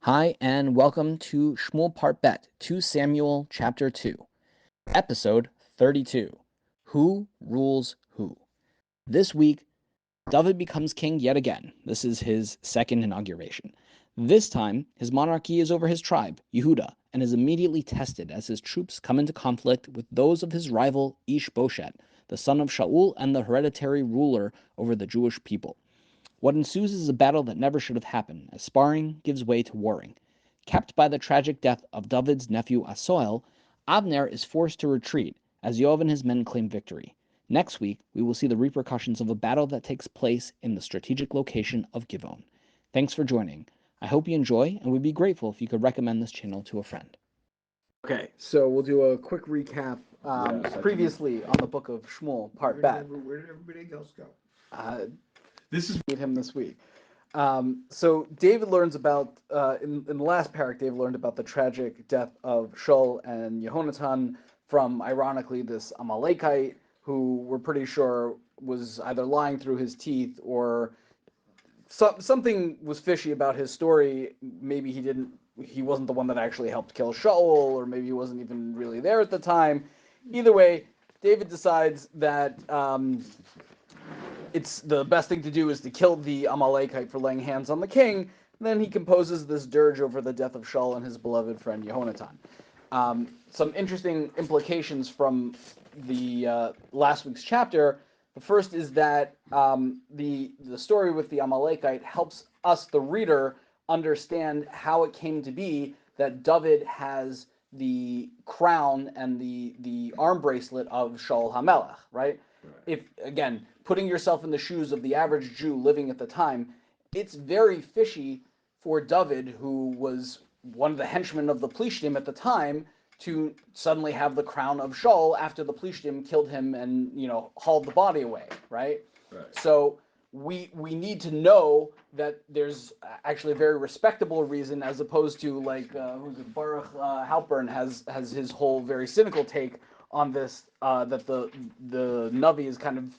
Hi, and welcome to Shmuel Part Bet, 2 Samuel Chapter 2, Episode 32, Who Rules Who? This week, David becomes king yet again. This is his second inauguration. This time, his monarchy is over his tribe, Yehuda, and is immediately tested as his troops come into conflict with those of his rival Ish-Boshet, the son of Shaul and the hereditary ruler over the Jewish people. What ensues is a battle that never should have happened, as sparring gives way to warring. Capped by the tragic death of David's nephew Asa'el, Avner is forced to retreat, as Yoav and his men claim victory. Next week, we will see the repercussions of a battle that takes place in the strategic location of Givon. Thanks for joining. I hope you enjoy, and we'd be grateful if you could recommend this channel to a friend. Okay, so we'll do a quick recap. Previously on the book of Shmuel, Part Bet. Where did everybody else go? This is meet him this week. So David learns about in the last parak. David learned about the tragic death of Shaul and Yehonatan from, ironically, this Amalekite who we're pretty sure was either lying through his teeth or something was fishy about his story. Maybe he wasn't the one that actually helped kill Shaul, or maybe he wasn't even really there at the time. Either way, David decides that it's the best thing to do is to kill the Amalekite for laying hands on the king. Then he composes this dirge over the death of Shaul and his beloved friend Yehonatan. Some interesting implications from the last week's chapter. The first is that the story with the Amalekite helps us, the reader, understand how it came to be that David has the crown and the arm bracelet of Shaul HaMelech, right? If, again, putting yourself in the shoes of the average Jew living at the time, it's very fishy for David, who was one of the henchmen of the Plishtim at the time, to suddenly have the crown of Shaul after the Plishtim killed him and, hauled the body away, right? So we need to know that there's actually a very respectable reason, as opposed to Baruch Halpern has his whole very cynical take on this, that the Navi is kind of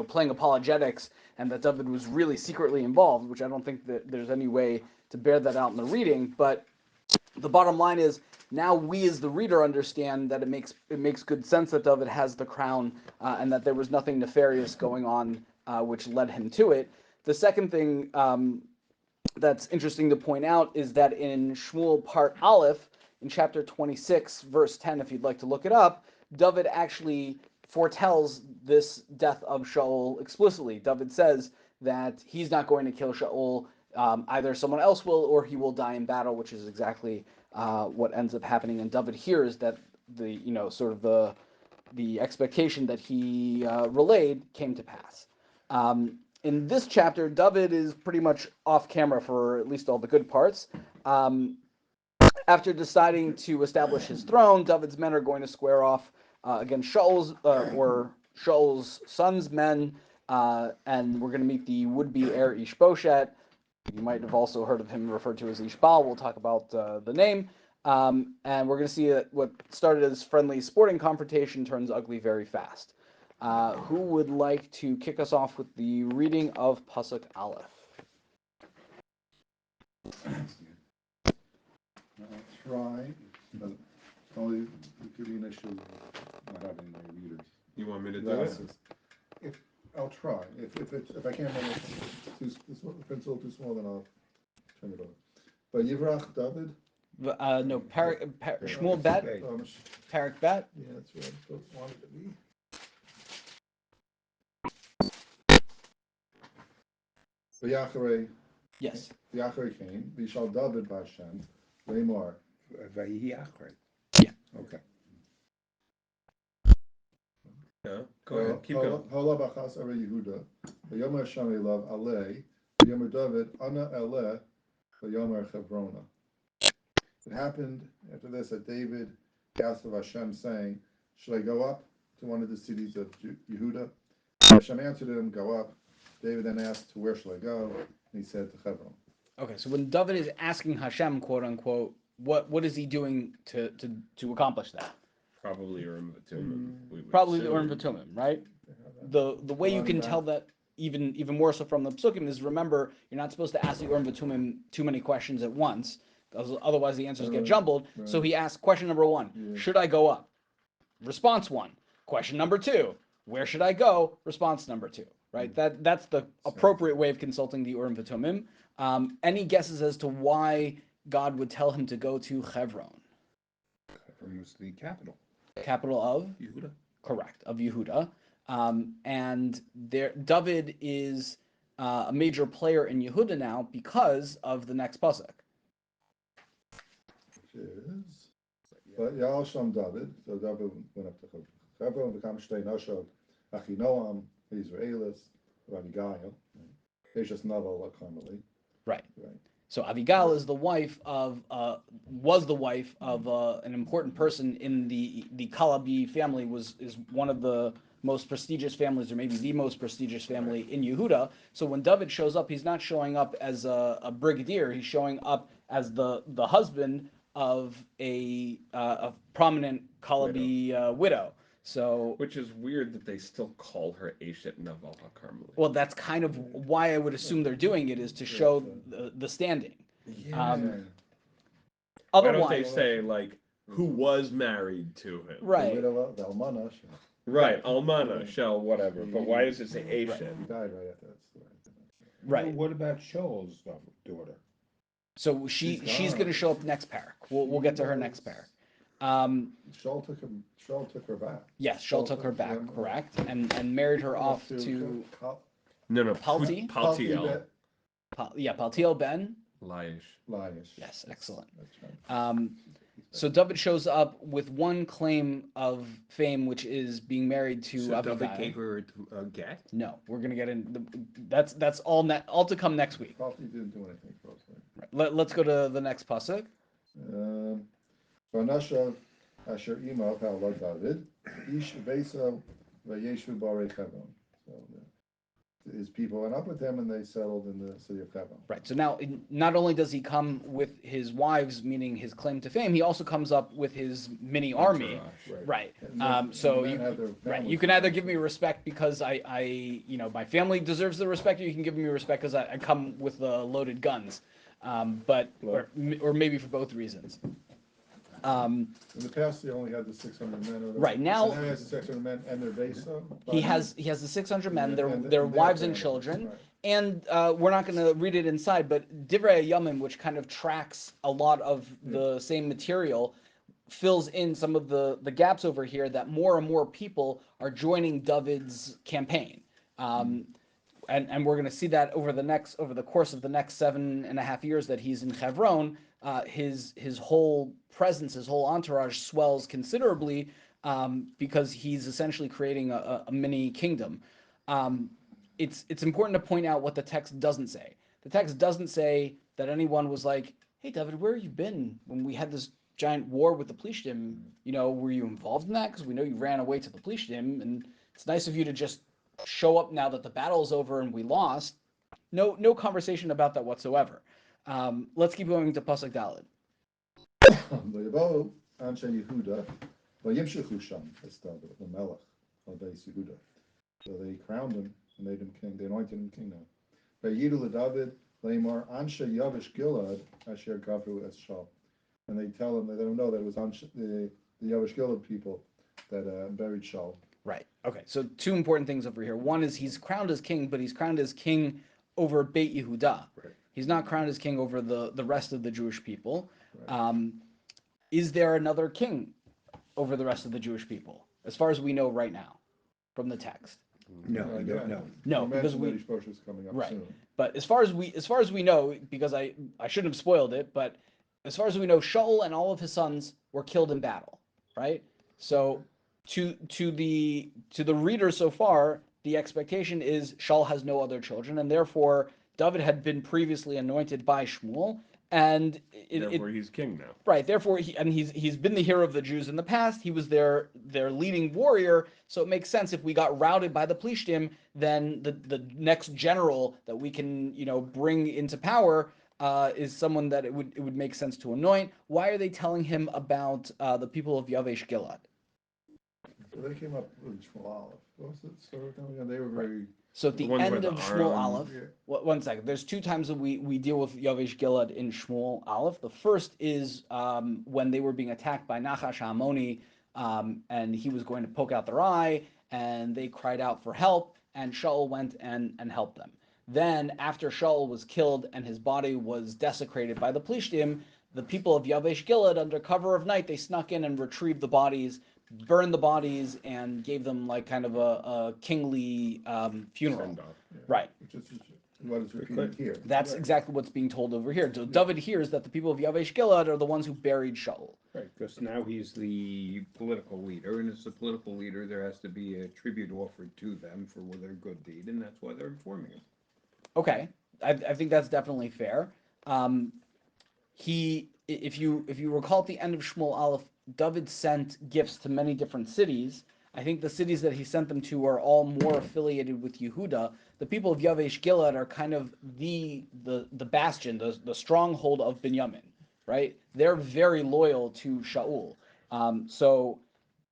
playing apologetics, and that David was really secretly involved, which I don't think that there's any way to bear that out in the reading. But the bottom line is, now we as the reader understand that it makes good sense that David has the crown, and that there was nothing nefarious going on which led him to it. The second thing that's interesting to point out is that in Shmuel Part Aleph, in chapter 26, verse 10, if you'd like to look it up, David actually foretells this death of Shaul explicitly. David says that he's not going to kill Shaul. Either someone else will, or he will die in battle, which is exactly what ends up happening. And David hears that the expectation that he relayed came to pass. In this chapter, David is pretty much off camera for at least all the good parts. After deciding to establish his throne, David's men are going to square off against Shaul's son's men, and we're going to meet the would-be heir Ish-Boshet. You might have also heard of him referred to as Ish-Baal. We'll talk about the name. And we're going to see that what started as friendly sporting confrontation turns ugly very fast. Who would like to kick us off with the reading of Pasuk Aleph? I'll try, but only if you're the issue not having my readers. You want me to do it? I'll try. If I can't manage, if it's a little too small, then I'll turn it over. But Yivrach David. No, Shmuel Bet. Parak Bet. Yeah, that's what I wanted to be. V'yacharei. Yes. V'yacharei came. V'yishal David b'Hashem. Leimor. V'yacharei. Yeah. Okay. Yeah. Go ahead. Keep going. Hola b'chas arei Yehuda. V'yomer Hashem elav alei. V'yomer David ana eleh. V'yomer Chevrona. It happened after this that David asked of Hashem, saying, "Should I go up to one of the cities of Yehuda?" Hashem answered him, "Go up." David then asked, "Where shall I go?" And he said, "To Hebron." Okay, so when David is asking Hashem, quote unquote, what is he doing to accomplish that? Probably Urim V'Tumim. Probably the Urim V'Tumim, right? The way you can tell that even more so from the Psukim is, remember, you're not supposed to ask the Urim V'Tumim too many questions at once. Otherwise, the answers get jumbled. Right. So he asks question number one: Should I go up? Response one. Question number two: Where should I go? Response number two. Right. That's the appropriate way of consulting the Urim V'Tomim. Any guesses as to why God would tell him to go to Hebron? Hebron was the capital. Capital of? Yehuda. Correct, of Yehuda. And David is a major player in Yehuda now because of the next pasuk. Which is, but Yalsham David, so David went up to Hebron, become Shtei Nashot, Achinoam, Israelis, Abigail, Eshes Naval, Carmeli. Right. So Abigail is the wife of was the wife of an important person in the Kalabi family. Is one of the most prestigious families, or maybe the most prestigious family in Yehuda. So when David shows up, he's not showing up as a brigadier. He's showing up as the husband of a prominent Kalabi widow. So, which is weird that they still call her Eshet Naval HaKarmeli. Well, that's kind of why I would assume they're doing it, is to show the standing. Yeah. Otherwise, why don't they say, like, who was married to him? Right. The Almana. Right, Almana, Shell, whatever. But why does it say Eshet? He died right after that story. Right. What about Shaul's daughter? So she's going to show up next parak. We'll get to her next parak. Shaul took her back. Yes, Shaul took her back, correct, and married her off to Paltiel. Paltiel ben Laish. Yes, excellent. That's right. So David shows up with one claim of fame, which is being married to So Abigail. David gave her a get? No, we're gonna get in. That's all to come next week. Probably didn't do anything closely. Right. Let's go to the next pasuk. Vanashav Asher Ima Paula David Ish Vesa Vayeshu Barei Hebron. So his people went up with him, and they settled in the city of Hebron. Right. So now, not only does he come with his wives, meaning his claim to fame, he also comes up with his mini army. Right. So you can either give me respect because I my family deserves the respect, or you can give me respect because I come with loaded guns. Or maybe for both reasons. In the past, he only had the 600 men. Right now, he has the 600 men and their base. He has the 600 men, their wives and children, and we're not going to read it inside. But Divrei Yamim, which kind of tracks a lot of the same material, fills in some of the gaps over here. That more and more people are joining David's campaign. And we're going to see that over the course of the next 7.5 years that he's in Hebron, his whole presence, his whole entourage swells considerably because he's essentially creating a mini kingdom. It's important to point out what the text doesn't say. The text doesn't say that anyone was like, "Hey, David, where have you been when we had this giant war with the Plishtim? Were you involved in that? Because we know you ran away to the Plishtim, and it's nice of you to just show up now that the battle's over and we lost." No conversation about that whatsoever. Let's keep going to pasuk Daled. Vayavo Anshe Yehuda Vayimshechu Sham David the Melech of Yehuda. So they crowned him and made him king. They anointed him king now. Vayidu David Leimar Anshe Yavish Gilad Asher Gavru Es Shaul. And they tell him, they let him know that it was the Yavish Gilad people that buried Shaul. Right. Okay. So two important things over here. One is he's crowned as king, but he's crowned as king over Beit Yehuda. Right. He's not crowned as king over the rest of the Jewish people. Right. Is there another king over the rest of the Jewish people, as far as we know right now, from the text? No, we don't know. No, because Ish-Boshet is coming up soon. But as far as we know, because I shouldn't have spoiled it, but as far as we know, Shaul and all of his sons were killed in battle, right? So to the reader so far, the expectation is Shaul has no other children, and therefore David had been previously anointed by Shmuel, and therefore he's king now. Right. Therefore, he's been the hero of the Jews in the past. He was their leading warrior. So it makes sense if we got routed by the Plishtim, then the next general that we can bring into power is someone that it would make sense to anoint. Why are they telling him about the people of Yavesh Gilad? So they came up with Shmuel. What was it? So they were very So at The the ones where end the of Shmuel Aaron. Aleph, one second. There's two times that we deal with Yavesh Gilad in Shmuel Aleph. The first is when they were being attacked by Nachash Hamoni, and he was going to poke out their eye, and they cried out for help, and Shaul went and helped them. Then, after Shaul was killed and his body was desecrated by the Plishtim, the people of Yavesh Gilad, under cover of night, they snuck in and retrieved the bodies, burned the bodies, and gave them like kind of a kingly funeral. Send off. Yeah. Right. Which is what is repeated here. That's Right. exactly what's being told over here. So David hears that the people of Yavesh Gilad are the ones who buried Shaul. Right, because now he's the political leader, and as the political leader, there has to be a tribute offered to them for their good deed, and that's why they're informing him. Okay, I think that's definitely fair. If you recall at the end of Shmuel Aleph, David sent gifts to many different cities. I think the cities that he sent them to are all more affiliated with Yehuda. The people of Yavesh Gilad are kind of the bastion, the stronghold of Binyamin, right? They're very loyal to Shaul. So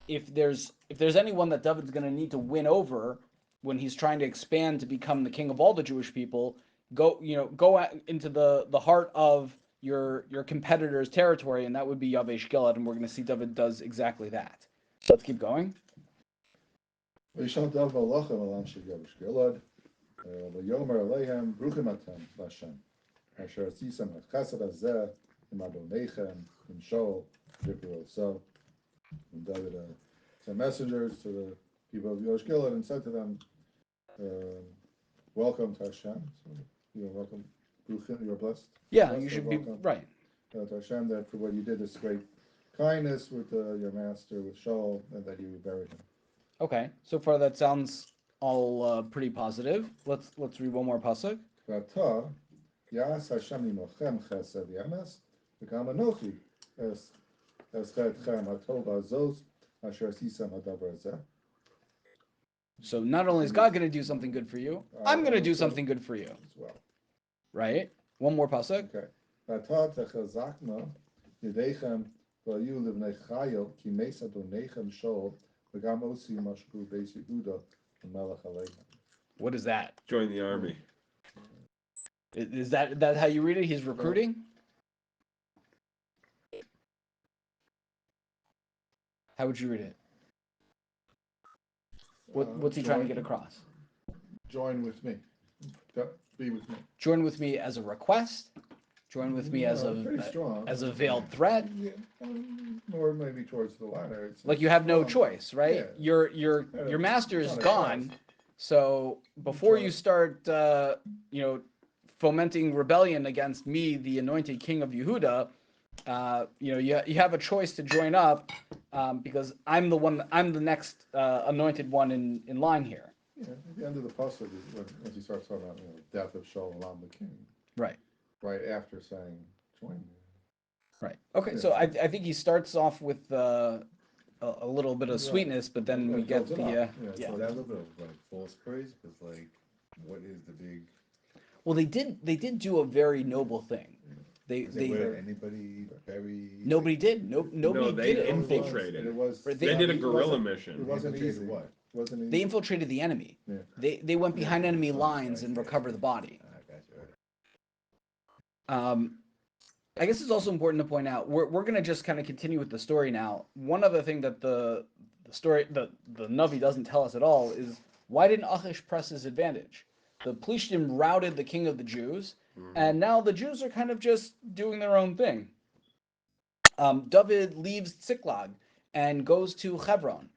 if there's anyone that David's going to need to win over when he's trying to expand to become the king of all the Jewish people, go into the heart of your competitor's territory, and that would be Yavesh Gilad, and we're going to see David does exactly that. Let's keep going. וישאל דב מלאכה מלם של יבש גלעד, ויאמר אליהם ברוכים אתם להשם, אשר עשיתם החסד הזה עם אדוניכם, עם שאול, דיברו so. And David sent messengers to the people of Yehuda Gilad and said to them, welcome to Hashem. So you're welcome. You're blessed. Yeah, Blessed, you should welcome. be right. To Hashem, that for what you did this great kindness with your master, with Shaul, and that you buried him. Okay, so far that sounds all pretty positive. Let's read one more pasuk. ועתה יעש השם עמכם חסד ואמס, וגם אנוכי אעשה אתכם הטוב הזאת, אשר עשיתם הדבר הזה. So not only is God going to do something good for you, I'm going to do something good for you. As well. Right? One more pasuk. Okay. ועתה תחזקנה ידיכם והיו לבני חיל, כי מס אדוניכם שאול, וגם עושים משהו בית יהודה ומלך עליכם. What is that? Join the army. Is that how you read it? He's recruiting? How would you read it? What's he trying to get across? Join with me. Be with me. Join with me as a request? Join with me as a veiled threat? Yeah, or maybe towards the latter. It's Like you have no strong. choice, right? Yeah. Your master is It's not a gone. choice. So before you start fomenting rebellion against me, the anointed king of Yehuda, you have a choice to join up because I'm the next anointed one in line here. Yeah, at the end of the pasuk is when he starts talking about the death of Shaul the king. Right. Right after saying join me. Right. Okay. So I think he starts off with a little bit of sweetness, but then we get the Is that a little bit of like false praise? Because like, what is the big? Well, they did do a very noble thing. They anybody bury? Nobody did. Nobody they did it. infiltrated. It was. They did a guerrilla It mission. wasn't Infiltrated easy. what? Wasn't easy. They infiltrated the enemy. Yeah. They went behind enemy lines and recovered the body. I got you. I guess it's also important to point out we're going to just kind of continue with the story now. One other thing that the story the Navi doesn't tell us at all is why didn't Achish press his advantage? The Plishtim routed the king of the Jews, and now the Jews are kind of just doing their own thing. David leaves Ziklag and goes to Hebron.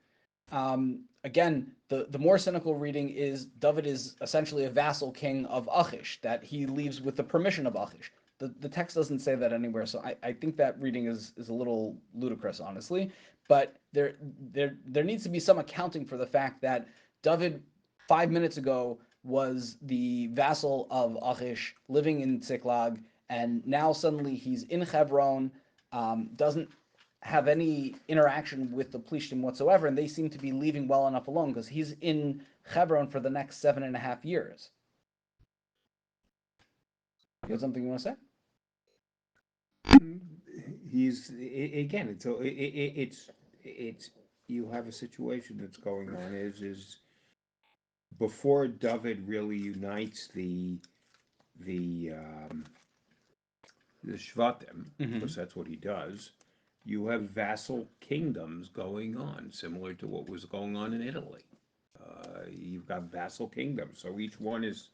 Again, the more cynical reading is David is essentially a vassal king of Achish, that he leaves with the permission of Achish. The text doesn't say that anywhere, so I think that reading is a little ludicrous, honestly. But there needs to be some accounting for the fact that David 5 minutes ago was the vassal of Achish, living in Ziklag, and now suddenly he's in Hebron, doesn't have any interaction with the Plishtim whatsoever, and they seem to be leaving well enough alone because he's in Hebron for the next 7.5 years. You have something you want to say? He's again. It's you have a situation that's going on. Is before David really unites the um, the Shvatim, because that's what he does, you have vassal kingdoms going on, similar to what was going on in Italy. You've got vassal kingdoms, so each one is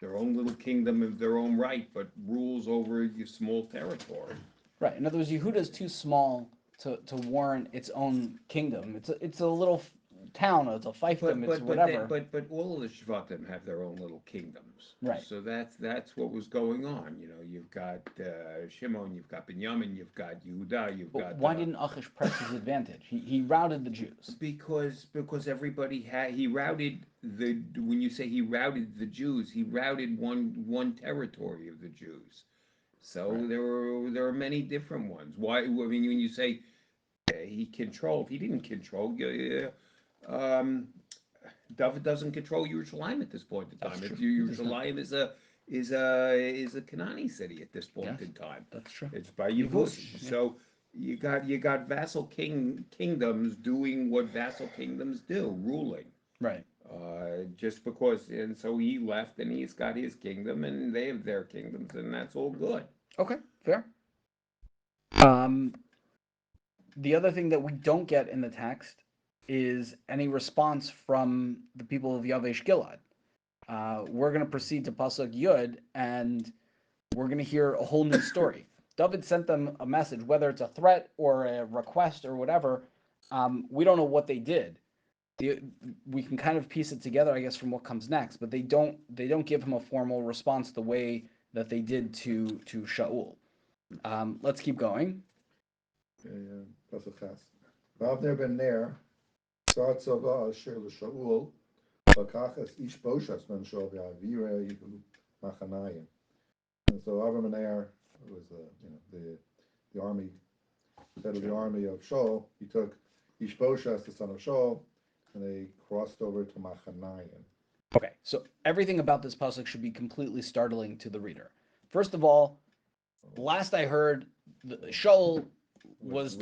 their own little kingdom of their own right, but rules over a small territory. Right. In other words, Yehuda is too small to warrant its own kingdom. It's a little town. It's a fiefdom. It's whatever. But all of the Shvatim have their own little kingdoms. Right. So that's what was going on. You know, you've got Shimon, you've got Binyamin, you've got Yehuda, you've But got. why didn't Achish press his advantage? He routed the Jews. Because everybody had he routed the when you say he routed the Jews, he routed one territory of the Jews. So Right. there are many different ones. Why? I mean, when you say he didn't control. David doesn't control Yerushalayim at this point in That's time. true. If He does not. Yerushalayim is a Canaanite city at this point Yes, in time. that's true. It's by Yevus, Yevush. yeah. So you got vassal kingdoms doing what vassal kingdoms do, ruling. Right. Just because, and so he left, and he's got his kingdom, and they have their kingdoms, and that's all good. Okay. Fair. The other thing that we don't get in the text is any response from the people of Yavesh Gilad. We're going to proceed to Pasuk Yud, and we're going to hear a whole new story. David sent them a message, whether it's a threat or a request or whatever. We don't know what they did. We can kind of piece it together, I guess, from what comes next. But they don't give him a formal response the way that they did to Shaul. Let's keep going. Pasuk Ches. Avner ben Ner, Sar Tzava Asher L'Shaul, Lakach es Ish-Boshet ben Shaul v'Avira Yehu Machanayim. And so Avner ben Ner was the army, head of the army of Shaul. He took Ish-Boshet, the son of Shaul, and they crossed over to Machanayim. Okay, so everything about this pasuk should be completely startling to the reader. First of all, last I heard, Shaul was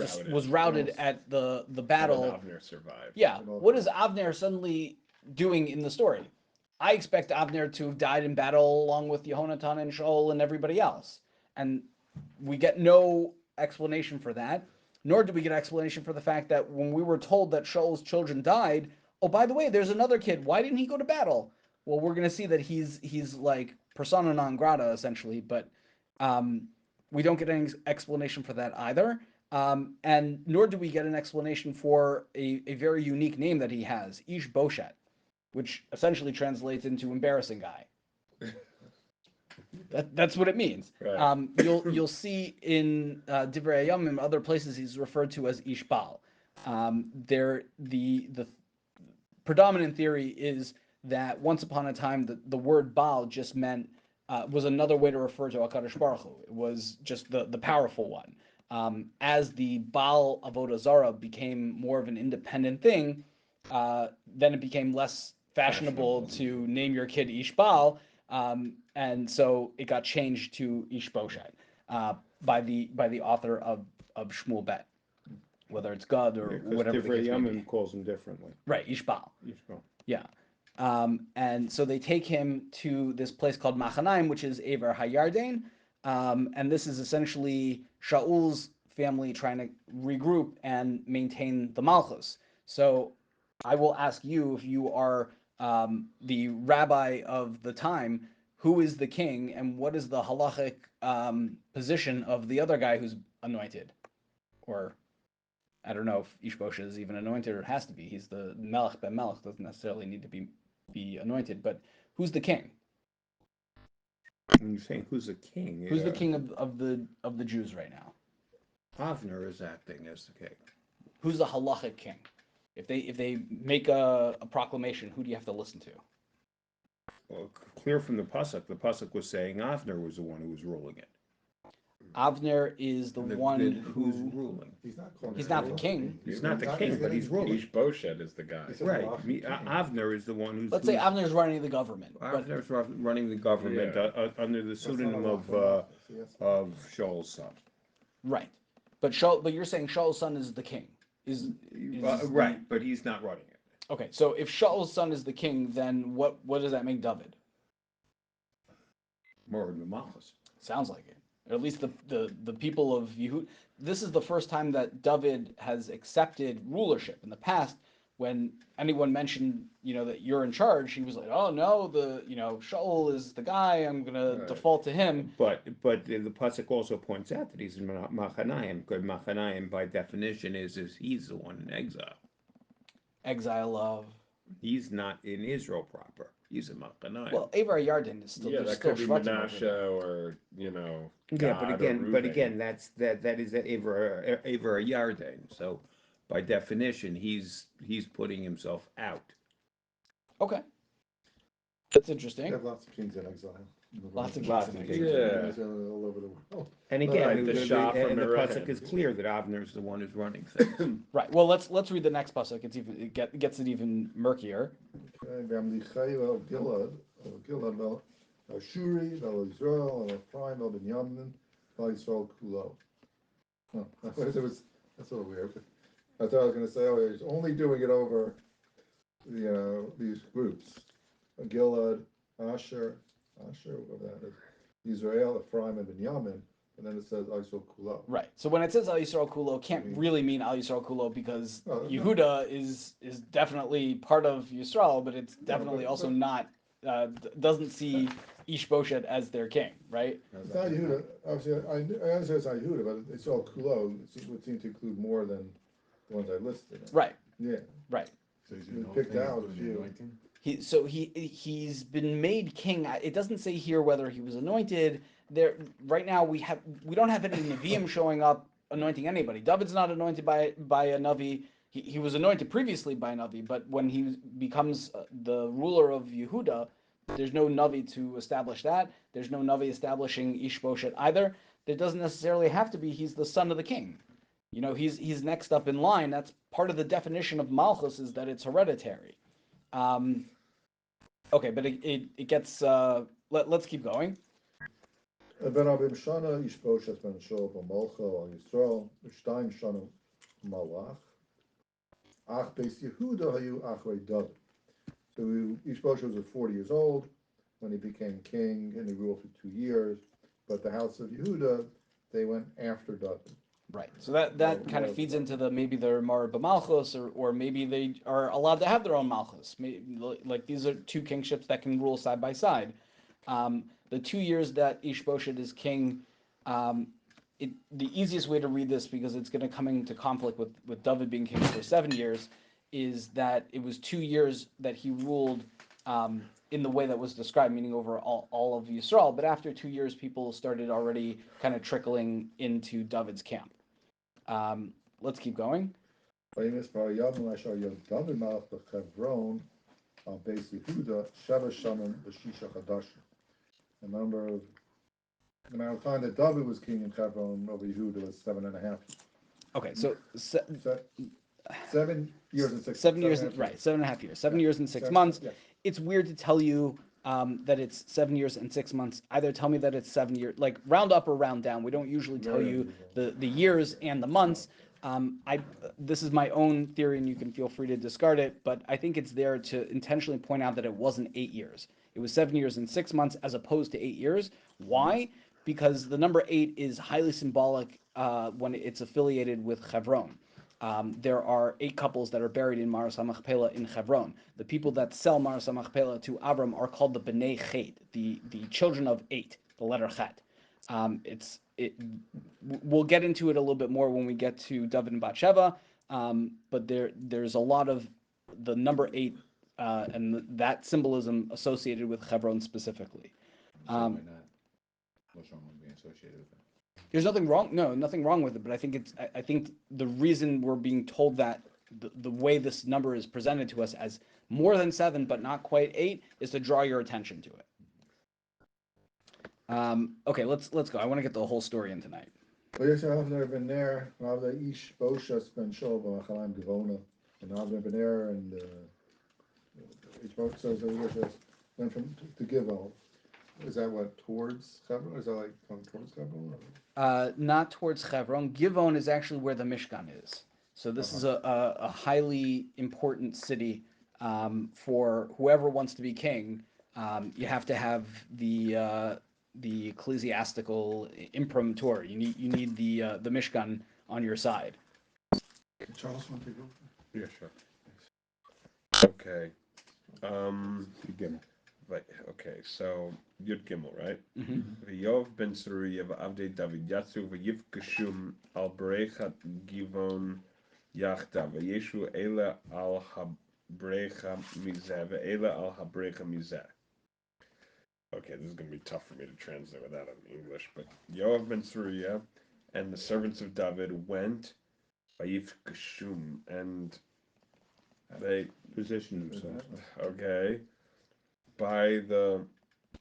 routed at the battle. Avner survived. Yeah, what is Avner suddenly doing in the story? I expect Avner to have died in battle along with Yehonatan and Shaul and everybody else, and we get no explanation for that. Nor do we get explanation for the fact that when we were told that Shaul's children died, oh, by the way, there's another kid. Why didn't he go to battle? Well, we're gonna see that he's like persona non grata essentially, but we don't get any explanation for that either. And nor do we get an explanation for a very unique name that he has, Ish-Boshet, which essentially translates into embarrassing guy. That's what it means. Right. You'll see in Divrei Hayam and other places he's referred to as Ish-Bal. The predominant theory is that once upon a time the word Baal just meant was another way to refer to HaKadosh Baruch Hu. It was just the powerful one. As the Baal Avodah Zarah became more of an independent thing, then it became less fashionable to name your kid Ish-Bal, and so it got changed to Ish-Boshet by the author of Shmuel Bet, whether it's God or whatever the case may be. calls him differently. Right, Ish-Bal. Yeah. And so they take him to this place called Machanaim, which is Aver Hayarden. And this is essentially Shaul's family trying to regroup and maintain the Malchus. So I will ask you, if you are the rabbi of the time, who is the king and what is the halachic position of the other guy who's anointed? Or I don't know if Ish-Boshet is even anointed or it has to be. He's the Melech ben Melech, doesn't necessarily need to be anointed. But who's the king? When you're saying who's the king? Who's the king of the Jews right now? Avner is acting as the king. Who's the halachic king? If they make a proclamation, who do you have to listen to? Well, clear from the pasuk was saying Avner was the one who was ruling it. Avner is the one who's who ruling. he's not the king. He's not the king, but he's ruling. Ish-Boshet is the guy. Right. Avner is the one who's. Let's say Avner's running the government. Avner's running the government under the pseudonym of Shaul's son. Right. But you're saying Shaul's son is the king. Is right, but he's not running it. Okay, so if Shaul's son is the king, then what does that make David? More than Malchus. Sounds like it. Or at least the people of Yehuda. This is the first time that David has accepted rulership. In the past, when anyone mentioned, that you're in charge, he was like, "Oh no, Shaul is the guy. I'm gonna Right. default to him." But the pasuk also points out that he's in Machanayim. Because Machanayim, by definition, is he's the one in exile. Exile of. He's not in Israel proper. He's in Machanayim. Well, Avar Yarden is still Yeah, there's that still could be Shvatim over Menashe there. or yeah, God but or again, Reuben. that is Aver Yarden. So by definition, he's putting himself out. Okay, that's We interesting. have lots of kings in exile. Lots of Lots kings of in kings. exile. Yeah. All over the world. And Right, again, the Shah from and the Iran. pasuk is clear that Avner's the one who's running things. Right. Well, let's read the next pasuk. It gets it even murkier. והמליכי ואל גלעד, ואל אשורי, ואל יזרעאל, ואל אפרים, ואל בנימין, ואל ישראל כולו. That's a little weird. I thought I was going to say, oh, he's only doing it over, these groups. Gilad, Asher, whatever that is, Israel, Ephraim, and Benjamin, and then it says Israel Kulo. Right. So when it says Al Yisrael Kulo, can't really mean Al Yisrael Kulo because Yehuda is definitely part of Yisrael, but it's definitely also not doesn't see Ish-Boshet as their king, right? It's not Yehuda. Obviously, I understand it's not Yehuda, but it's all Kulo. It would seem to include more than the ones I listed. Right. Yeah. Right. So he's You an picked out a including few. anointing? He's been made king. It doesn't say here whether he was anointed. There right now we don't have any Nevi'im showing up anointing anybody. David's not anointed by a Navi. He was anointed previously by a Navi, but when he becomes the ruler of Yehuda, there's no Navi to establish that. There's no Navi establishing Ish-Boshet either. There doesn't necessarily have to be. He's the son of the king. He's next up in line. That's part of the definition of Malchus is that it's hereditary. Okay, but it gets. Let's keep going. Ben Abim Shana, Ish-Boshet ben Shaul Malcha al Yisrael, Shtayim Shana Malach, Ach Beis Yehuda Hayu Achrei David. So Ish-Boshet was 40 years old when he became king, and he ruled for 2 years. But the house of Yehuda, they went after David. Right. So that kind of feeds into maybe they're Mar B'Malchus, or maybe they are allowed to have their own Malchus. Like these are two kingships that can rule side by side. The 2 years that Ish-Boshet is king, the easiest way to read this, because it's going to come into conflict with David being king for 7 years, is that it was 2 years that he ruled in the way that was described, meaning over all of Yisrael. But after 2 years, people started already kind of trickling into David's camp. Let's keep going. Famous Parayam Asher Yod David Malach b'Chevron al Beis Yehuda Sheva Shanim b'Shisha Chadashim. The amount of time that David was king in Hebron over Yehuda was 7.5. Okay, so 7 years and 6 7 years, months. right? 7.5 years. 7 years and 6 Seven- months. yeah. It's weird to tell you that it's 7 years and 6 months. Either tell me that it's 7 years, like round up or round down. We don't usually tell Very you unusual. the years and the months. This is my own theory, and you can feel free to discard it. But I think it's there to intentionally point out that it wasn't 8 years. It was 7 years and 6 months as opposed to 8 years. Why? Because the number 8 is highly symbolic when it's affiliated with Chevron. There are 8 couples that are buried in Maras HaMachpelah in Hebron. The people that sell Maras HaMachpelah to Abram are called the Bnei Chet, the children of 8, the letter Chet. We'll get into it a little bit more when we get to David and Bathsheba, but there's a lot of the number 8 and that symbolism associated with Hebron specifically. So why not? What's wrong with being associated with it? There's nothing wrong. No, nothing wrong with it. But I think the reason we're being told that the way this number is presented to us as more than 7 but not quite 8 is to draw your attention to it. Okay, let's go. I want to get the whole story in tonight. Yehuda Avner ben Ner, Avner Ish-Boshet ben Shaul b'Machalaim Gevona, and Avner ben Ner and Ish-Boshet says that went to Givon. Is that what, towards Hebron? Is that like going towards Hebron? Not towards Hebron. Givon is actually where the Mishkan is. So this is a highly important city for whoever wants to be king, you have to have the ecclesiastical imprimatur. You need the Mishkan on your side. Charles, want to go? Yeah, sure. Okay. Begin. Right. Okay. So Yud Gimel, right? Mhm. Yoav ben Tzruya v'Avdei David yatsu v'yifkashum al berechat givon yachda v'yeshu ela al habrecha mizeh ve'ela al habrecha mizeh. Okay, this is going to be tough for me to translate without English, but Yoav ben Tzruya and the servants of David went v'yifkashum, and they, Position themselves. okay, by the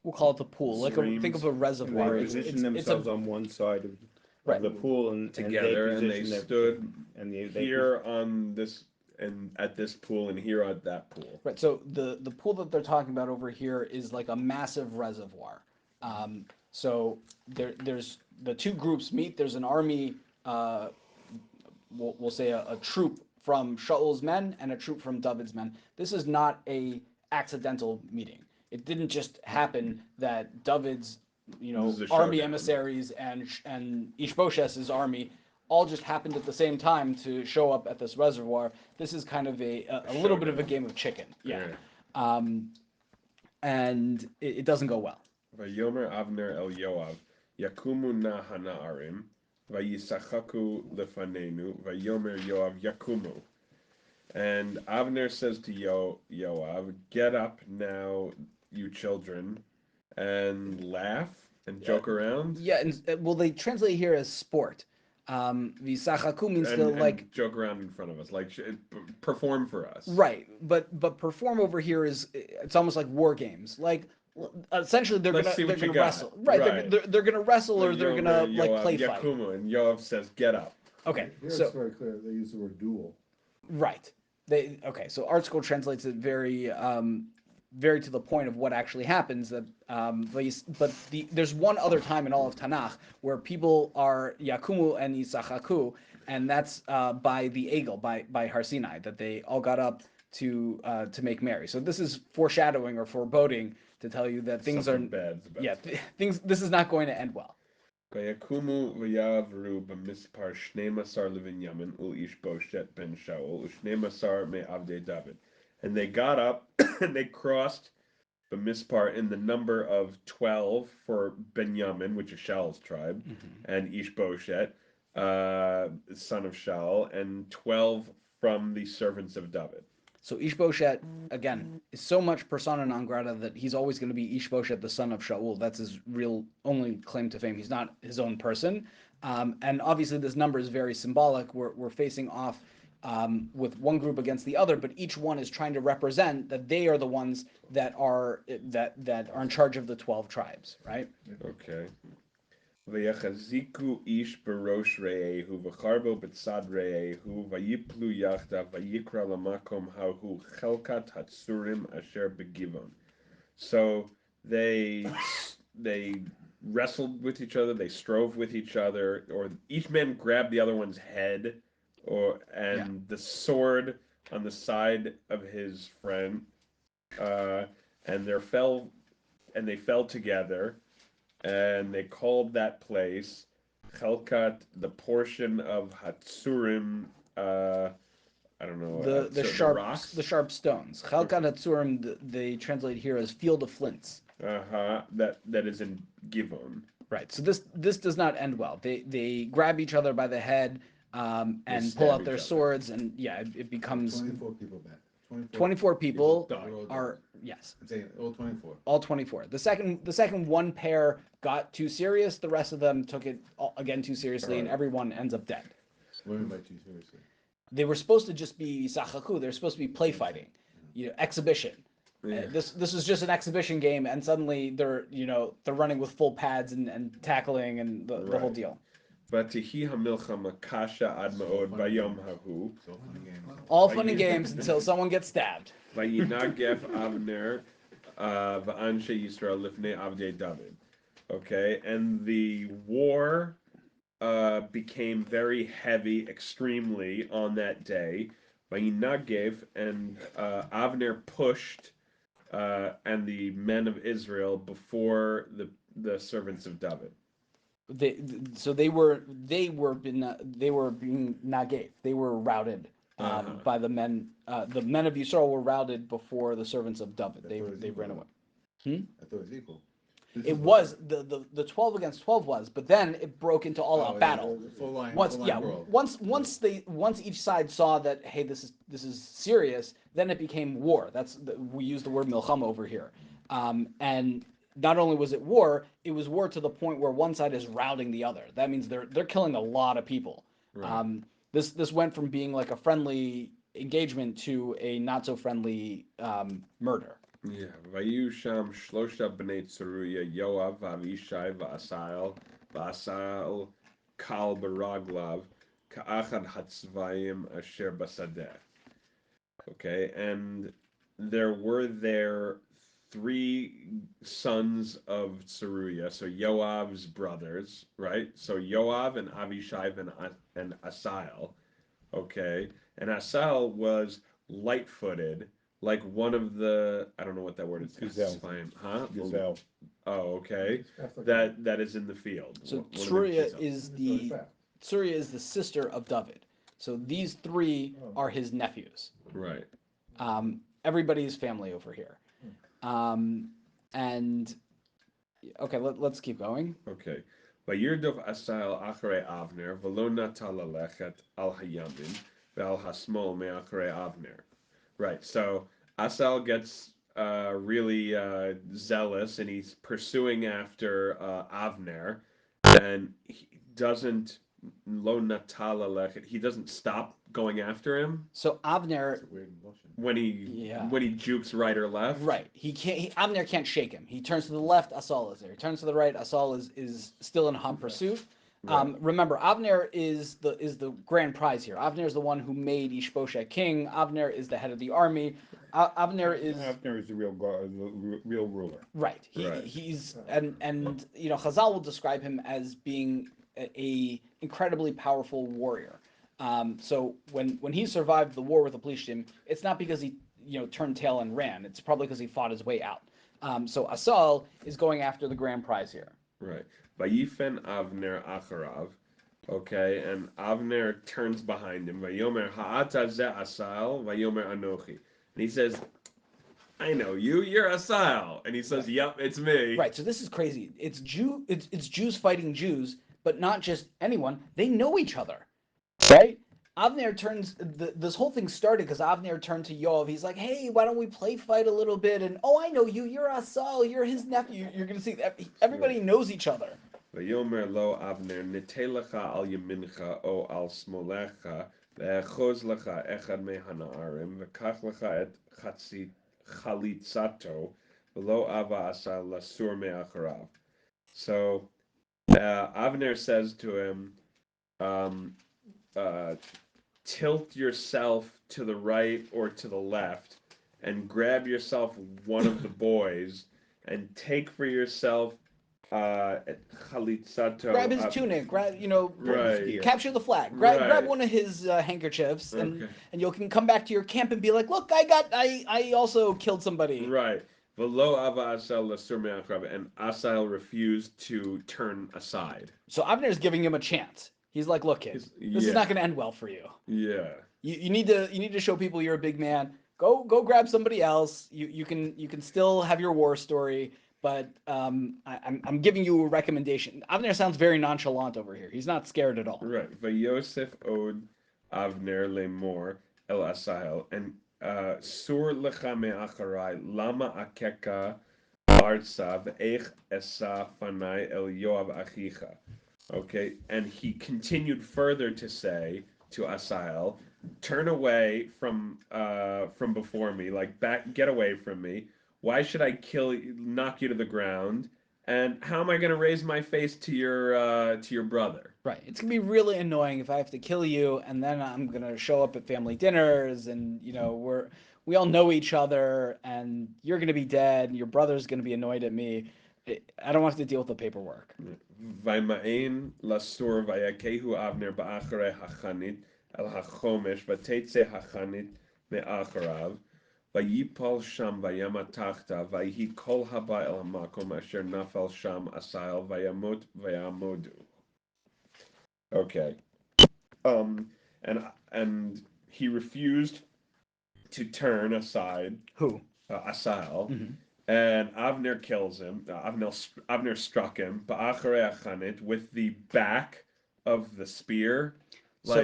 We'll call it the pool. Like think of streams, a And reservoir. they Right. position It's a themselves on one side of Right. the pool, and together, and they position their- stood and they here on this and at this pool and here at that pool. right. So the pool that they're talking about over here is like a massive reservoir. So there's the two groups meet. There's an army. We'll say a troop from Shaul's men and a troop from David's men. This is not a accidental meeting. It didn't just happen that David's This is a army showdown. emissaries and Ish-Boshet's army all just happened at the same time to show up at this reservoir. This is kind of a little bit of a showdown. game of chicken. Yeah. Yeah. And it doesn't go well. Vayomer Avner el Yoav, Yakumu na hanaarim, Vayisachaku lefanenu, Vayomer Yoav Yakumu. And Avner says to Yoav, "Get up now, you children, and laugh and joke around." Yeah, and well, they translate here as sport. Visachaku means to and joke around in front of us, like perform for us. right, but perform over here is it's almost like war games. Like essentially, Let's see what you gonna got. wrestle. Right, Right. they're gonna wrestle or they're gonna Vayomer like Yoav play fight. Yakumu, and Yoav says, "Get up." Okay, Here so it's very clear. They use the word duel. right, so ArtScroll translates it very to the point of what actually happens. That there's one other time in all of Tanakh where people are Yakumu and Yisachaku, and that's by the Egel, by Har Sinai, that they all got up to make merry. So this is foreshadowing or foreboding to tell you that things Something are bad's about yeah to things. This is not going to end well. Vayakumu v'yavru b'mispar shnei masar levinyamin ul Ish-Boshet ben Shaul u'shnei masar me'avdei David. And they got up and they crossed the mispar in the number of 12 for Benjamin, which is Shaul's tribe, and Ish-Boshet, son of Shaul, and 12 from the servants of David. So Ish-Boshet, again, is so much persona non grata that he's always going to be Ish-Boshet, the son of Shaul. That's his real only claim to fame. He's not his own person. And obviously this number is very symbolic. We're facing off with one group against the other, but each one is trying to represent that they are the ones that are in charge of the 12 tribes, right? Okay. V'yachaziku ish barosh re'ehu v'charbo b'tzad re'ehu v'yiplu yachda v'yikra lamakom hahu chelkat hatsurim asher begivon. So they wrestled with each other, they strove with each other, or each man grabbed the other one's head, and the sword on the side of his friend, and they fell together, and they called that place Chelkat, the portion of Hatsurim. I don't know The sharp stones. Chalkat Hatzurim, they translate here as field of flints. That is in Givon. Right. So this does not end well. They grab each other by the head and pull out their swords, and yeah, it becomes 24 people back. 24 people died. are yes, I'm saying all 24. all 24. The second one pair got too serious. The rest of them took it again too seriously, and everyone ends up dead. What do you mean by too seriously? They were supposed to just be sachaku. They're supposed to be play fighting, exhibition. Yeah. This was just an exhibition game, and suddenly they're running with full pads and tackling and the whole deal. Vatihi hamilchama kasha ad ma'od vayom hahu. So funny game. All fun and games until someone gets stabbed. Vayinagef Avner va'anshe Yisrael lifnei avdei David. Okay, and the war became very heavy, extremely, on that day. Vayinagev, and Avner pushed and the men of Israel before the servants of David. They were being nagave. They were routed by the men. The men of Yisrael were routed before the servants of David. They ran away. I thought it was equal. It was the 12 against 12 was, but then it broke into all out battle. Full line, Once full line brawl. once each side saw that, hey, this is serious, then it became war. We use the word milchama over here, and not only was it was war to the point where one side is routing the other. That means they're killing a lot of people. Right. This went from being like a friendly engagement to a not so friendly murder. Yeah. Vayu sham shlosha b'nei Tzeruya, Yoav, Avishai, Asa'el kal baraglav, ka'achad hatzvayim asher basadeh. Okay, and there were three sons of Tzeruya, so Yoav's brothers, right? So Yoav and Avishai and Asa'el, okay? And Asa'el was light-footed, like one of the, I don't know what that word is. Gazelle. Huh? Gazelle. Oh, okay. Fast like That is in the field. So One of the Tsuria kids. is the sister of David. So these three are his nephews. Right. Everybody's family over here. And okay, let's keep going. Okay. Vayirdof Asa'el acharei Avner, v'lo nata lalechet al hayamin ve'al hasmol me'acharei Avner. Right. So Asa'el gets really zealous, and he's pursuing after Avner, and he doesn't lo nata lalechet. He doesn't stop going after him So Avner, It's a weird motion. when he jukes right or left. right? He can't. Avner can't shake him. He turns to the left. Asa'el is there. He turns to the right. Asa'el is still in hot pursuit. Right. Remember, Avner is the grand prize here. Avner is the one who made Ish-Boshet king. Avner is the head of the army. Avner is the real ruler. right. Right. He's and Chazal will describe him as being a incredibly powerful warrior. So when he survived the war with the Plishtim, it's not because he turned tail and ran. It's probably because he fought his way out. So Asa'el is going after the grand prize here. Right. Vayifen Avner acharav. Okay, and Avner turns behind him. Vayomer ha'ata ze Asa'el. Vayomer anochi. And he says, "I know you. You're Asa'el." And he says, "Yep, it's me." Right. So this is crazy. It's Jews fighting Jews, but not just anyone. They know each other, right? Avner turns. This whole thing started because Avner turned to Yoav. He's like, "Hey, why don't we play fight a little bit?" And I know you. You're Asa'el. You're his nephew. You're gonna see. Everybody knows each other. Vayomer lo Avner nitelecha al yamincha o al smolecha ve'echoz lecha echad mehanaarim ve'kach lecha et chalitzato v'lo ava Asa'el lasur me'acharav. So Avner says to him, um, uh, tilt yourself to the right or to the left and grab yourself one of the boys and take for yourself chalitzato. Grab his tunic. Grab Right. capture the flag. Grab Right. one of his handkerchiefs, Okay. and you can come back to your camp and be like, "Look, I also killed somebody." Right. V'lo ava Asa'el lasur me'acharav, and Asa'el refused to turn aside. So Avner's giving him a chance. He's like, "Look, kid, this is not going to end well for you. Yeah. You need to show people you're a big man. Go grab somebody else. You can still have your war story, but I'm giving you a recommendation." Avner sounds very nonchalant over here. He's not scared at all. Right. Vayosef od Avner lemor el Asa'el, and sur lecha me'acharai lama akeka arza ve'ech esa fanai el Yoav achicha. Okay, and he continued further to say to Asa'el, "Turn away from before me, like get away from me. Why should I knock you to the ground? And how am I going to raise my face to your brother?" Right. It's gonna be really annoying if I have to kill you, and then I'm gonna show up at family dinners, and we all know each other, and you're gonna be dead, and your brother's gonna be annoyed at me. I don't want to deal with the paperwork. Vaymain lasur vayakehu Avner ba'acharei hachanit על החומש, ותצא החנית מאחריו, ויפול שם וימה תחתיו, ויהי כל הבא אל המקום אשר נפל שם עשאל, וימות ויעמודו. Okay. And he refused to turn aside. Who? Asa'el. Mm-hmm. And Avner kills him. Avner struck him, ba'acharei achanit, with the back of the spear, So-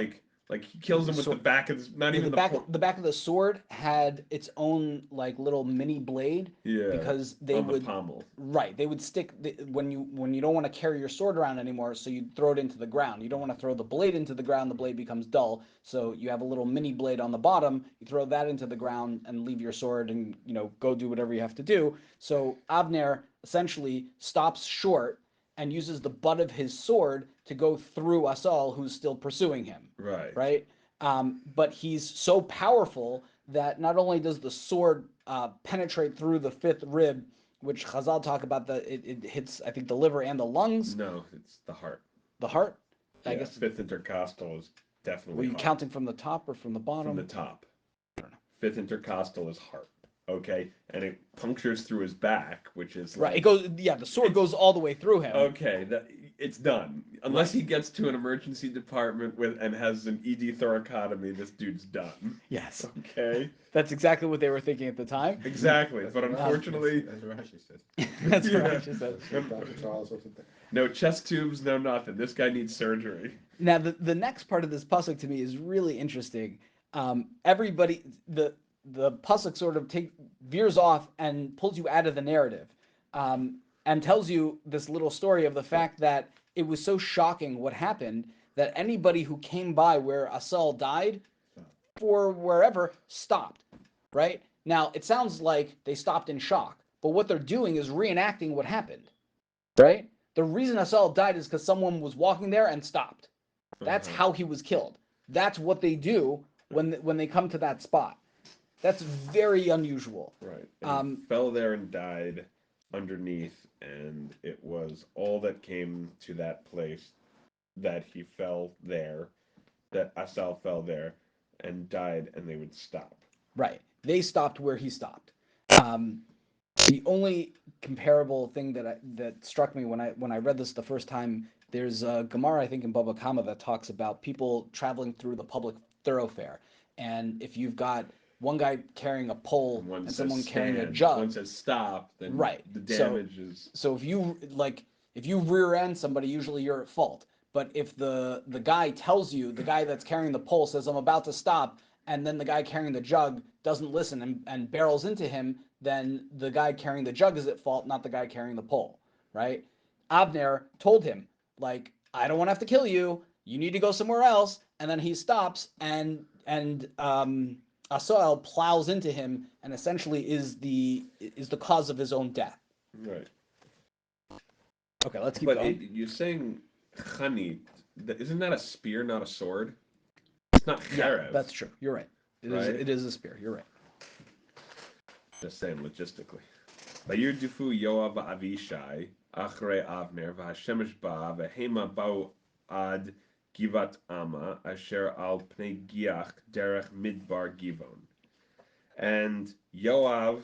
like he kills him with the back of not even the back of the sword had its own like little mini blade. Yeah, because they on would the pommel. Right, they would stick when you don't want to carry your sword around anymore, so you throw it into the ground. You don't want to throw the blade into the ground; the blade becomes dull. So you have a little mini blade on the bottom. You throw that into the ground and leave your sword, and go do whatever you have to do. So Avner essentially stops short and uses the butt of his sword to go through Asa'el, who's still pursuing him. Right. Right. But he's so powerful that not only does the sword penetrate through the fifth rib, which Chazal talk about, that it hits, I think, the liver and the lungs. No, it's the heart. The heart? I guess fifth intercostal is definitely Were you heart. counting from the top or from the bottom? From the top. Fifth intercostal is heart. Okay, and it punctures through his back, which is like, right. It goes. Yeah, the sword goes all the way through him. Okay, it's done. Unless he gets to an emergency department and has an ED thoracotomy, this dude's done. Yes. Okay. That's exactly what they were thinking at the time. Exactly, but unfortunately, That's what Rashi says. That's Yeah. what Rashi said. Dr. Charles or something. no chest tubes, no nothing. This guy needs surgery. Now, the next part of this pasuk to me is really interesting. Everybody, the pasuk sort of veers off and pulls you out of the narrative, and tells you this little story of the fact that it was so shocking what happened that anybody who came by where Asa'el died, for wherever, stopped. Right now, it sounds like they stopped in shock, but what they're doing is reenacting what happened. Right. The reason Asa'el died is because someone was walking there and stopped. That's how he was killed. That's what they do when they come to that spot. That's very unusual. Right. And he fell there and died underneath, and it was all that came to that place that he fell there, that Asa'el fell there and died, and they would stop. Right. They stopped where he stopped. The only comparable thing that struck me when I read this the first time, there's a Gemara, I think, in Baba Kama that talks about people traveling through the public thoroughfare, and if you've got one guy carrying a pole and someone carrying a jug, one says stop, then right, the damage is. So if you rear end somebody, usually you're at fault. But if the guy tells you, the guy that's carrying the pole says, I'm about to stop, and then the guy carrying the jug doesn't listen and barrels into him, then the guy carrying the jug is at fault, not the guy carrying the pole, right? Avner told him, like, I don't want to have to kill you. You need to go somewhere else. And then he stops, and Asa'el plows into him, and essentially is the cause of his own death. Right. Okay, let's keep But going. you're saying Chani, isn't that a spear, not a sword? It's not cherev. Yeah, that's true. You're right. It is a spear. You're right. Just saying logistically. Vayirdufu Yoav Avishai, Achrei Avner, V'Hashemesh Ba, V'Hema Ba'u Ad Givat Ama, Asher Al Pnei Giach Derech Midbar Givon. And Yoav,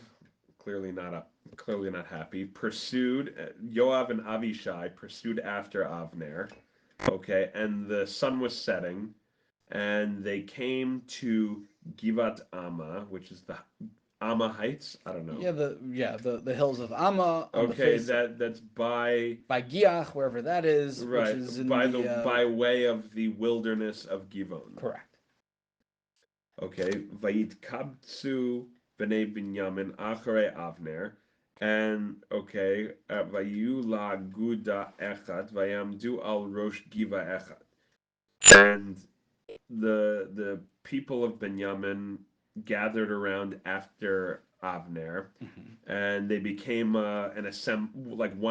clearly not happy, pursued, Yoav and Avishai pursued after Avner, okay, and the sun was setting, and they came to Givat Ama, which is the Ama Heights. I don't know. The hills of Ama. Okay, that's by Giach, wherever that is, right, which is in by way of the wilderness of Givon. Correct. Okay, Vayit Kabtsu B'nei Binyamin Acharei Avner, and okay, Vayula Guda Echat Vayamdu Al Rosh Giva Echat, and the people of Binyamin gathered around after Avner, and they became one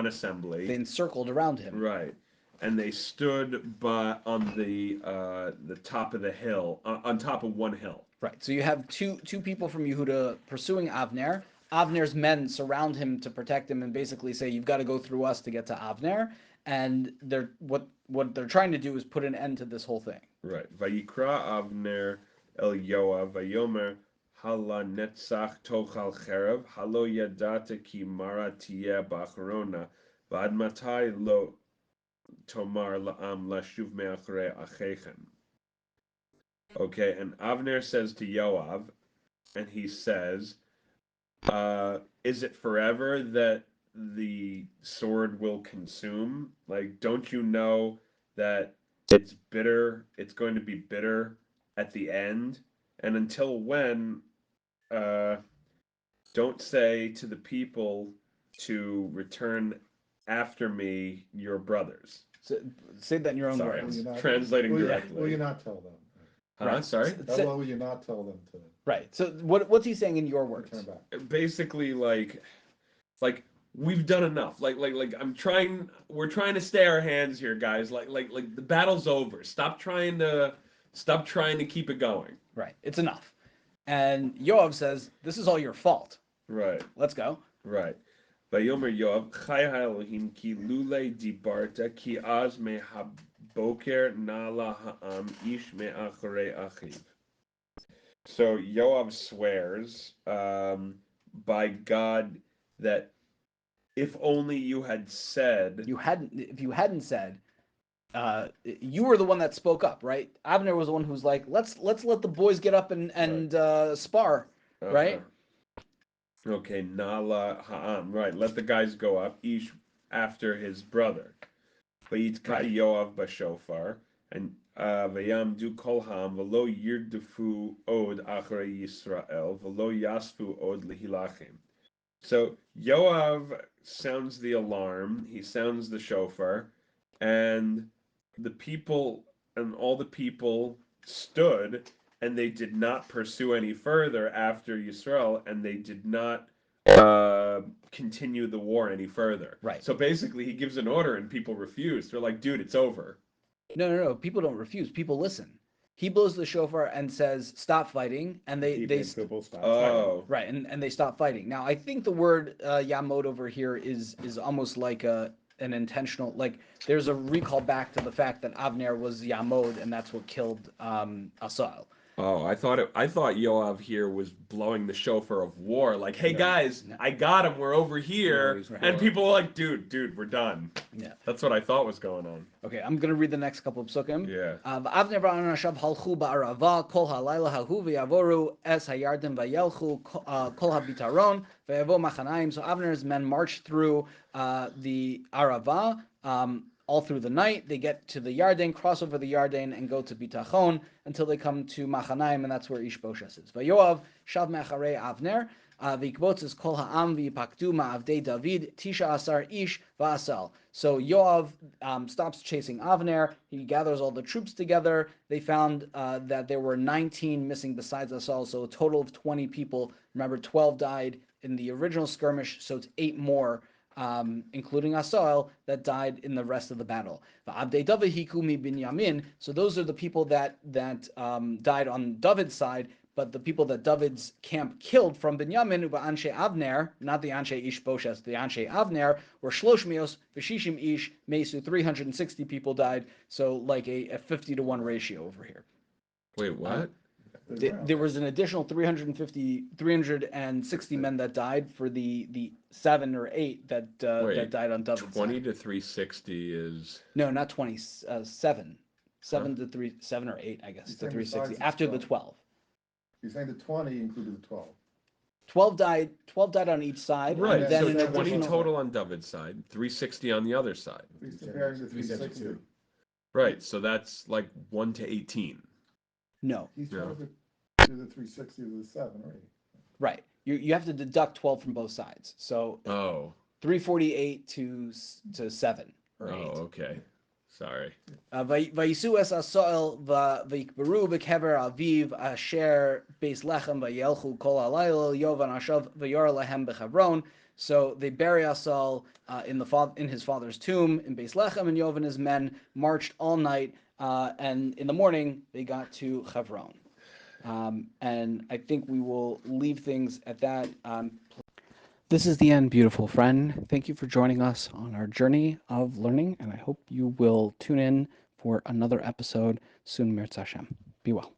assembly. They encircled around him. Right, and they stood on the top of the hill, on top of one hill. Right. So you have two people from Yehuda pursuing Avner. Avner's men surround him to protect him and basically say, you've got to go through us to get to Avner. and what they're trying to do is put an end to this whole thing. Right. Vayikra Avner el Yoav vayomer hala netzach tochal cherev halo yadata ki mara tiyeh b'acharona v'ad matai lo tomar la'am lashuv me'achrei achechem. Okay, and Avner says to Yoav, and he says, is it forever that the sword will consume? Like, don't you know that it's bitter? It's going to be bitter at the end. And until when, uh, don't say to the people to return after me your brothers. So, say that in your own Sorry, words. I'm translating will directly. you not tell them? Huh? Right. Sorry? How long will you not tell them to Right. So what's he saying in your words? return back? Basically, like we've done enough. Like we're trying to stay our hands here, guys. Like the battle's over. Stop trying to keep it going. Right. It's enough. And Yoav says, "This is all your fault. Right. Let's go." Right. Vayomer Yoav, Chai Elohim ki lule dibarta ki az me haboker nala ha'am ish me acharei achiv. So Yoav swears by God that if only you had said, If you hadn't said, you were the one that spoke up, right? Avner was the one who's like, let's let the boys get up and spar, right? Okay, Nala Ha'am, right? Let the guys go up, each after his brother. Vayitka Right. Yoav b'shofar, and vayamdu kol ha'am v'lo yirdefu od achrei Yisrael v'lo yasfu od lihilachim. So Yoav sounds the alarm. He sounds the shofar, and the people and all the people stood, and they did not pursue any further after Yisrael, and they did not continue the war any further. Right. So basically, he gives an order, and people refuse. They're like, "Dude, it's over." No. People don't refuse. People listen. He blows the shofar and says, "Stop fighting," and People stop fighting. Oh, right, and they stop fighting. Now, I think the word yamod over here is almost like an intentional, like there's a recall back to the fact that Avner was yamod, and that's what killed Asa'el. Oh, I thought Yoav here was blowing the shofar of war, like, "Hey guys, No. I got him. We're over here," he's and war. people were like, "Dude, we're done." Yeah. That's what I thought was going on. Okay, I'm gonna read the next couple of psukim. Yeah. Avner v'anashav halchu ba'arava kol halayla hahu v'yavoru es hayardim v'yelchu kol habitaron v'yavo machanaim. So Avner's men marched through the Arava all through the night. They get to the Yarden, cross over the Yarden, and go to Bitachon until they come to Machanaim, and that's where Ish-Boshet is. Vayoav shav mecharei Avner. V'ikbotzes kol ha'am v'yipakdu ma'avdei David tisha asar ish v'asel. So Yoav stops chasing Avner. He gathers all the troops together. They found that there were 19 missing besides Asa'el, so a total of 20 people. Remember, 12 died in the original skirmish, so it's 8 more, including Asa'el, that died in the rest of the battle. So those are the people that died on David's side, but the people that David's camp killed from Binyamin, Anshe Avner, not the Anshe Ish-Boshet, the Anshe Avner, were Shloshmios, Veshishim Ish, Mesu, 360 people died, so like a 50-to-1 ratio over here. Wait, what? There was an additional 360 men that died for the 7 or 8 that died on David's 20 side. to 360 is... No, not 20, 7. 7 to 3, 7 or 8, I guess, to 360, after the 12. You're saying the 20 included the 12. 12 died on each side. Right, And then so an 20 additional, total on David's side, 360 on the other side. He's comparing the 360. Right, so that's like 1 to 18. No, He's No. trying to do the 360 to the 7 or 8. right. You have to deduct 12 from both sides. So Oh, 348 to 7 or 8. okay. Sorry. Vayisu es Asa'el v'yikberu b'kever aviv asher beis lechem v'yelchu kol halayla Yoav and Ashav v'yor lehem b'Chevron. So they bury Asa'el in his father's tomb in Beis Lechem, and Yoav and his men marched all night, and in the morning they got to Chevron. And I think we will leave things at that. This is the end, beautiful friend. Thank you for joining us on our journey of learning, and I hope you will tune in for another episode soon, Mirz Hashem. Be well.